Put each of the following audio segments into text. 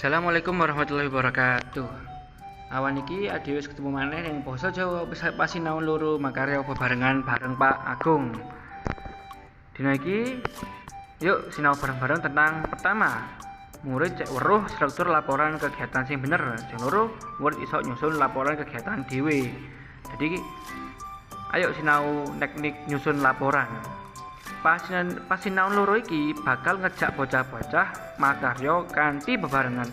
Assalamualaikum warahmatullahi wabarakatuh. Awan iki ade wis ketemu maneh ning basa Jawa pas sinau loro makarya bebarengan bareng Pak Agung. Dina iki yuk sinau bareng-bareng tentang pertama, murid cek weruh struktur laporan kegiatan sing bener. Sing loro, murid iso nyusun laporan kegiatan dhewe. Jadi ayo sinau teknik nyusun laporan. Pas sinau loro iki bakal ngejak bocah-bocah makarya kanthi bebarengan.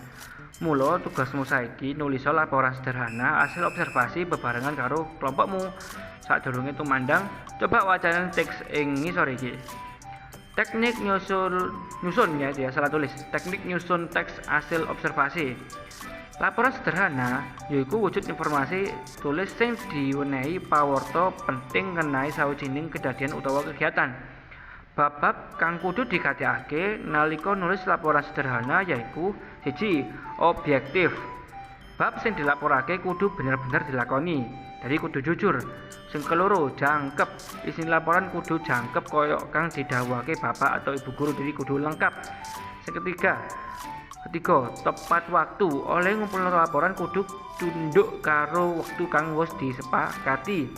Mula tugasmu saiki nulis laporan sederhana hasil observasi bebarengan karo kelompokmu. Sadurunge tumandang, coba wacanen teks ing ngisor iki. Teknik nyusun ya, dia salah tulis. Teknik nyusun teks hasil observasi. Laporan sederhana yaiku wujud informasi tulis sing diwenehi pawarta penting ngenai sawijining kedadian utawa kegiatan. Bab kang kudu dikatekake nalika nulis laporan sederhana yaiku 1. Objektif. Bab sing dilaporake kudu bener-bener dilakoni, jadi kudu jujur. Sing keloro, jangkep. Isi laporan kudu jangkep koyok kang didhawuhake bapak atau ibu guru, jadi kudu lengkap. Sing ketiga, tepat waktu. Oleh ngumpulno laporan kudu tunduk karo wektu kang wis disepakati.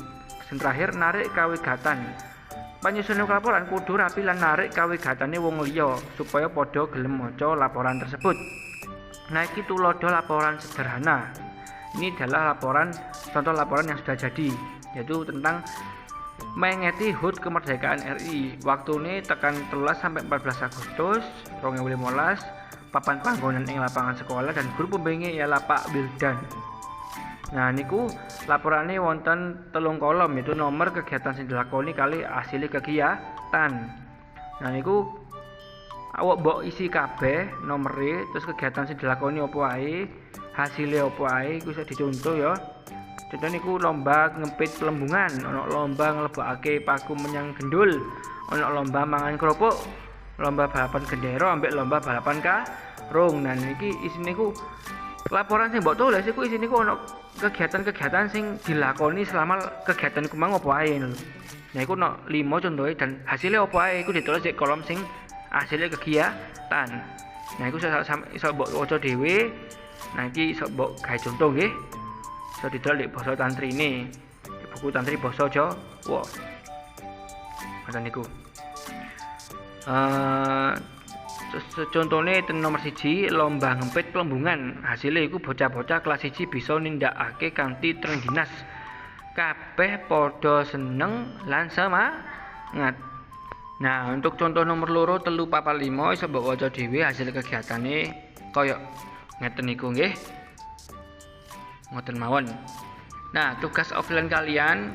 Sing terakhir, narik kawigatan. Panyusun laporan kudu rapi lan narik kawigatane wong liya supaya padha gelem maca laporan tersebut. Nah, iki tulodo laporan sederhana. Ini adalah contoh laporan yang sudah jadi, yaitu tentang mengeti HUT kemerdekaan RI. Waktune tekan 13 sampai 14 Agustus 2015. Papan panggonan ing lapangan sekolah dan guru pembimbinge ialah Pak Wildan. Nah, niku laporane wonten 3 kolom, yaitu nomor kegiatan sing dilakoni kali hasil kegiatan. Nah, niku awak mbok isi kabeh nomere, terus kegiatan sing dilakoni apa ae, hasilnya apa ae, iku iso dicontoh ya. Contoh niku lomba ngempit pelembungan, ana lomba nglebokake paku menyang gendul, ana lomba mangan kerupuk, lomba balapan gendera, ambek lomba balapan karung. Nah, niki isine niku laporan sing mbok tulis iku isine niku ana kegiatan-kegiatan sing dilakoni selama kegiatan iku mang apa ae. Nah, iku ono 5 contohe dan hasilnya apa ae iku ditulis di kolom sing hasilnya kegiatan. Nah, iku iso mbok waca dhewe. Nah, iki iso mbok gawe contoh nggih. Iso didol di basa tantrine. Di buku tantri basa Jawa. Ngoten niku. Contohnya nomor 1, lomba ngempit pelembungan. Hasilnya iku bocah-bocah kelas 1 bisa nindakake kanthi trengginas. Kabeh padha seneng lan semangat. Nah, untuk contoh nomor 2, 3, 4, 5 iso mbok waca dhewe hasil kegiatane kaya ngeten niku nggih. Ngoten mawon. Nah, tugas offline kalian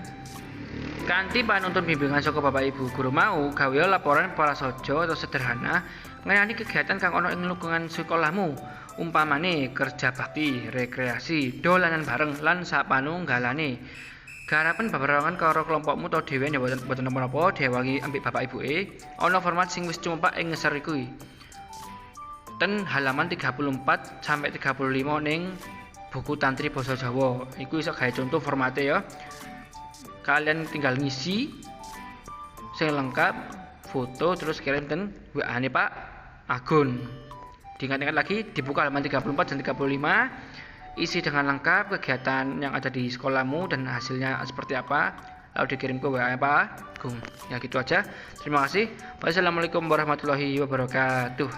kanthi panuntun bimbingan saka Bapak Ibu guru mau gawe laporan prasaja atau sederhana ngenani kegiatan kang ana ing lingkungan sekolahmu. Umpamane kerja bakti, rekreasi, dolanan bareng lan sapanunggalane. Garapen bebarengan karo kelompokmu to dhewe ya boten napa-napa diawangi ambek Bapak Ibuke. Ana format sing wis cumpak ing ngeser iku. Ten halaman 34 sampai 35 ning buku tantri basa Jawa. Iku iso gawe contoh formate ya. Kalian tinggal ngisi sing lengkap, foto, terus kirim ten WA-ne Pak Agun. Diingat-ingat lagi, dibuka halaman 34 dan 35, isi dengan lengkap kegiatan yang ada di sekolahmu dan hasilnya seperti apa, lalu dikirim ke WA Pak Agung. Ya gitu aja. Terima kasih. Wassalamualaikum warahmatullahi wabarakatuh.